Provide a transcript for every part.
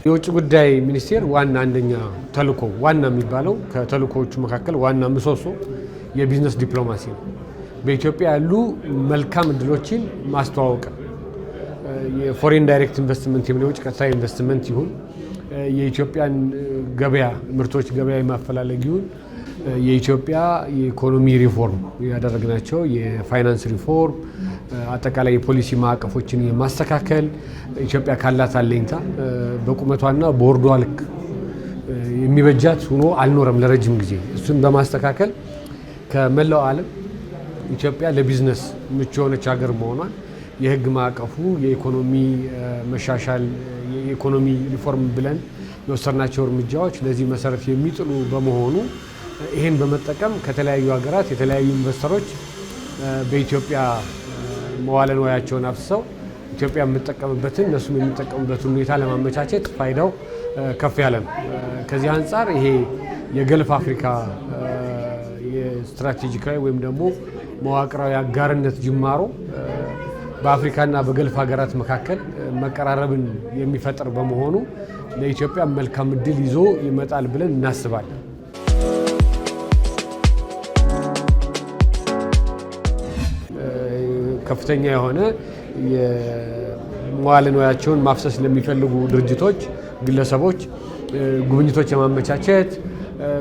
የውጭ ጉዳይ ሚኒስቴር ዋና አንደኛ ተልዕኮ ዋና የሚባለው ከተልዕኮዎቹ መካከል ዋና ምሰሶ የቢዝነስ ዲፕሎማሲ ነው። በኢትዮጵያ ያሉ መልካም እድሎችን ማስተዋወቅ፣ የፎሬን ዳይሬክት ኢንቨስትመንት የውጭ ቀጥታ ኢንቨስትመንት ይሁን የኢትዮጵያን ገበያ ምርቶች ገበያ ማፈላለግ ይሁን የኢትዮጵያ የኢኮኖሚ ሪፎርም ያደረግናቸው የፋይናንስ ሪፎርም አጠቃላይ የፖሊሲ ማዕቀፎችን የማስተካከል ኢትዮጵያ ካላት አለኝታ በቁመቷና በወርዷ ልክ የሚበጃት ሆኖ አልኖረም ለረጅም ጊዜ። እሱን በማስተካከል ከመላው ዓለም ኢትዮጵያ ለቢዝነስ ምቹ የሆነች ሀገር መሆኗን የህግ ማዕቀፉ የኢኮኖሚ መሻሻል የኢኮኖሚ ሪፎርም ብለን የወሰድናቸው እርምጃዎች ለዚህ መሰረት የሚጥሉ በመሆኑ ይህን በመጠቀም ከተለያዩ ሀገራት የተለያዩ ኢንቨስተሮች በኢትዮጵያ መዋለ ንዋያቸውን አፍስሰው ኢትዮጵያ የምትጠቀምበትን እነሱም የሚጠቀሙበትን ሁኔታ ለማመቻቸት ፋይዳው ከፍ ያለ ነው። ከዚህ አንጻር ይሄ የገልፍ አፍሪካ የስትራቴጂካዊ ወይም ደግሞ መዋቅራዊ አጋርነት ጅማሮ በአፍሪካና በገልፍ ሀገራት መካከል መቀራረብን የሚፈጥር በመሆኑ ለኢትዮጵያ መልካም እድል ይዞ ይመጣል ብለን እናስባለን። ከፍተኛ የሆነ የመዋለ ንዋያቸውን ማፍሰስ ለሚፈልጉ ድርጅቶች፣ ግለሰቦች ጉብኝቶች የማመቻቸት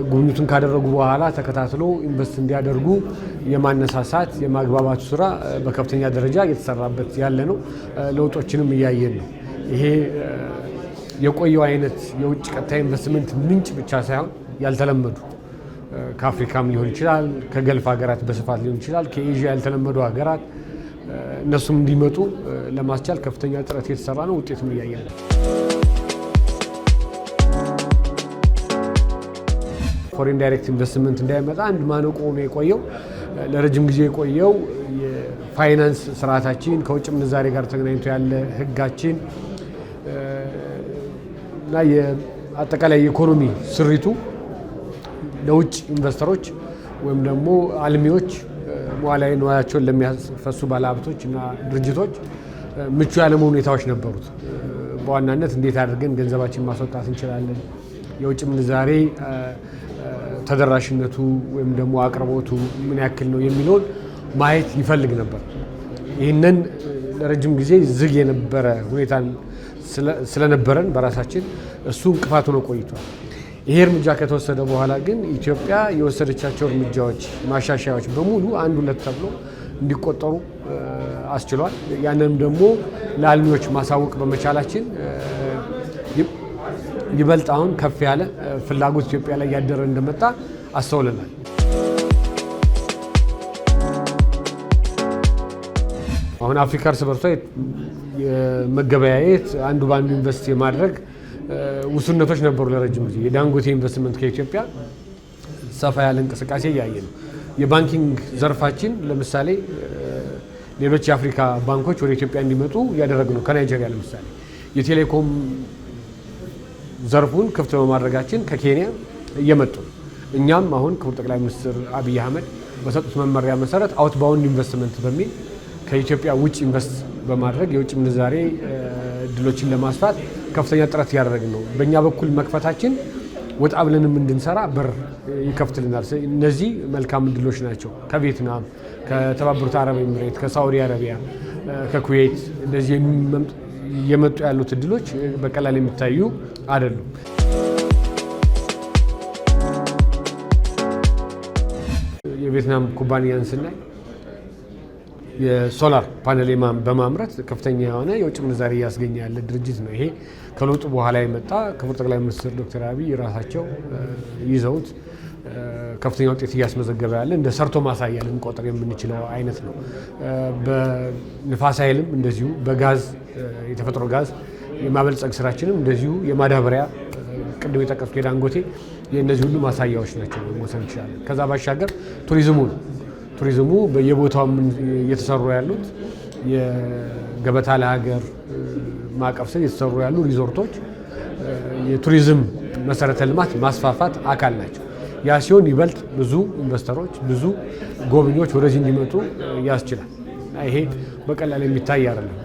ጉብኝቱን ካደረጉ በኋላ ተከታትሎ ኢንቨስት እንዲያደርጉ የማነሳሳት የማግባባቱ ስራ በከፍተኛ ደረጃ እየተሰራበት ያለ ነው። ለውጦችንም እያየን ነው። ይሄ የቆየው አይነት የውጭ ቀጥታ ኢንቨስትመንት ምንጭ ብቻ ሳይሆን ያልተለመዱ ከአፍሪካም ሊሆን ይችላል፣ ከገልፍ ሀገራት በስፋት ሊሆን ይችላል፣ ከኤዥያ ያልተለመዱ ሀገራት እነሱም እንዲመጡ ለማስቻል ከፍተኛ ጥረት የተሰራ ነው። ውጤቱም እያየን ነው። ፎሬን ዳይሬክት ኢንቨስትመንት እንዳይመጣ አንድ ማነቆ ነው የቆየው። ለረጅም ጊዜ የቆየው የፋይናንስ ስርዓታችን ከውጭ ምንዛሬ ጋር ተገናኝቶ ያለ ህጋችን እና የአጠቃላይ የኢኮኖሚ ስሪቱ ለውጭ ኢንቨስተሮች ወይም ደግሞ አልሚዎች መዋዕለ ንዋያቸውን ለሚያፈሱ ባለሀብቶች እና ድርጅቶች ምቹ ያለመሆኑ ሁኔታዎች ነበሩት። በዋናነት እንዴት አድርገን ገንዘባችን ማስወጣት እንችላለን፣ የውጭ ምንዛሬ ተደራሽነቱ ወይም ደግሞ አቅርቦቱ ምን ያክል ነው የሚለውን ማየት ይፈልግ ነበር። ይህንን ለረጅም ጊዜ ዝግ የነበረ ሁኔታን ስለነበረን በራሳችን እሱ እንቅፋት ሆኖ ቆይቷል። ይሄ እርምጃ ከተወሰደ በኋላ ግን ኢትዮጵያ የወሰደቻቸው እርምጃዎች ማሻሻያዎች በሙሉ አንድ ሁለት ተብሎ እንዲቆጠሩ አስችሏል። ያንንም ደግሞ ለአልሚዎች ማሳወቅ በመቻላችን ይበልጥ አሁን ከፍ ያለ ፍላጎት ኢትዮጵያ ላይ ያደረ እንደመጣ አስተውለናል። አሁን አፍሪካ እርስ በርሷ የመገበያየት አንዱ በአንዱ ኢንቨስት የማድረግ ውስንነቶች ነበሩ ለረጅም ጊዜ። የዳንጎቴ ኢንቨስትመንት ከኢትዮጵያ ሰፋ ያለ እንቅስቃሴ እያየ ነው። የባንኪንግ ዘርፋችን ለምሳሌ ሌሎች የአፍሪካ ባንኮች ወደ ኢትዮጵያ እንዲመጡ እያደረግ ነው። ከናይጄሪያ ለምሳሌ የቴሌኮም ዘርፉን ክፍት በማድረጋችን ከኬንያ እየመጡ ነው። እኛም አሁን ክቡር ጠቅላይ ሚኒስትር አብይ አህመድ በሰጡት መመሪያ መሰረት አውትባውንድ ኢንቨስትመንት በሚል ከኢትዮጵያ ውጭ ኢንቨስት በማድረግ የውጭ ምንዛሬ እድሎችን ለማስፋት ከፍተኛ ጥረት እያደረግን ነው። በእኛ በኩል መክፈታችን ወጣ ብለንም እንድንሰራ በር ይከፍትልናል። እነዚህ መልካም እድሎች ናቸው። ከቪየትናም፣ ከተባበሩት አረብ ኤሚሬት፣ ከሳዑዲ አረቢያ፣ ከኩዌት እንደዚህ እየመጡ ያሉት እድሎች በቀላል የሚታዩ አይደሉም። የቪየትናም ኩባንያን ስናይ የሶላር ፓነል በማምረት ከፍተኛ የሆነ የውጭ ምንዛሬ እያስገኘ ያለ ድርጅት ነው። ይሄ ከለውጡ በኋላ የመጣ ክቡር ጠቅላይ ሚኒስትር ዶክተር አብይ ራሳቸው ይዘውት ከፍተኛ ውጤት እያስመዘገበ ያለ እንደ ሰርቶ ማሳያ ልንቆጥር የምንችለው አይነት ነው። በንፋስ ኃይልም እንደዚሁ በጋዝ የተፈጥሮ ጋዝ የማበልጸግ ስራችንም እንደዚሁ የማዳበሪያ ቅድም የጠቀስኩት የዳንጎቴ የእነዚህ ሁሉ ማሳያዎች ናቸው መውሰድ እንችላለን። ከዛ ባሻገር ቱሪዝሙ በየቦታው እየተሰሩ ያሉት የገበታ ለሀገር ማዕቀፍ ስር የተሰሩ ያሉ ሪዞርቶች የቱሪዝም መሰረተ ልማት ማስፋፋት አካል ናቸው። ያ ሲሆን ይበልጥ ብዙ ኢንቨስተሮች ብዙ ጎብኚዎች ወደዚህ እንዲመጡ ያስችላል። ይሄ በቀላል የሚታይ አይደለም።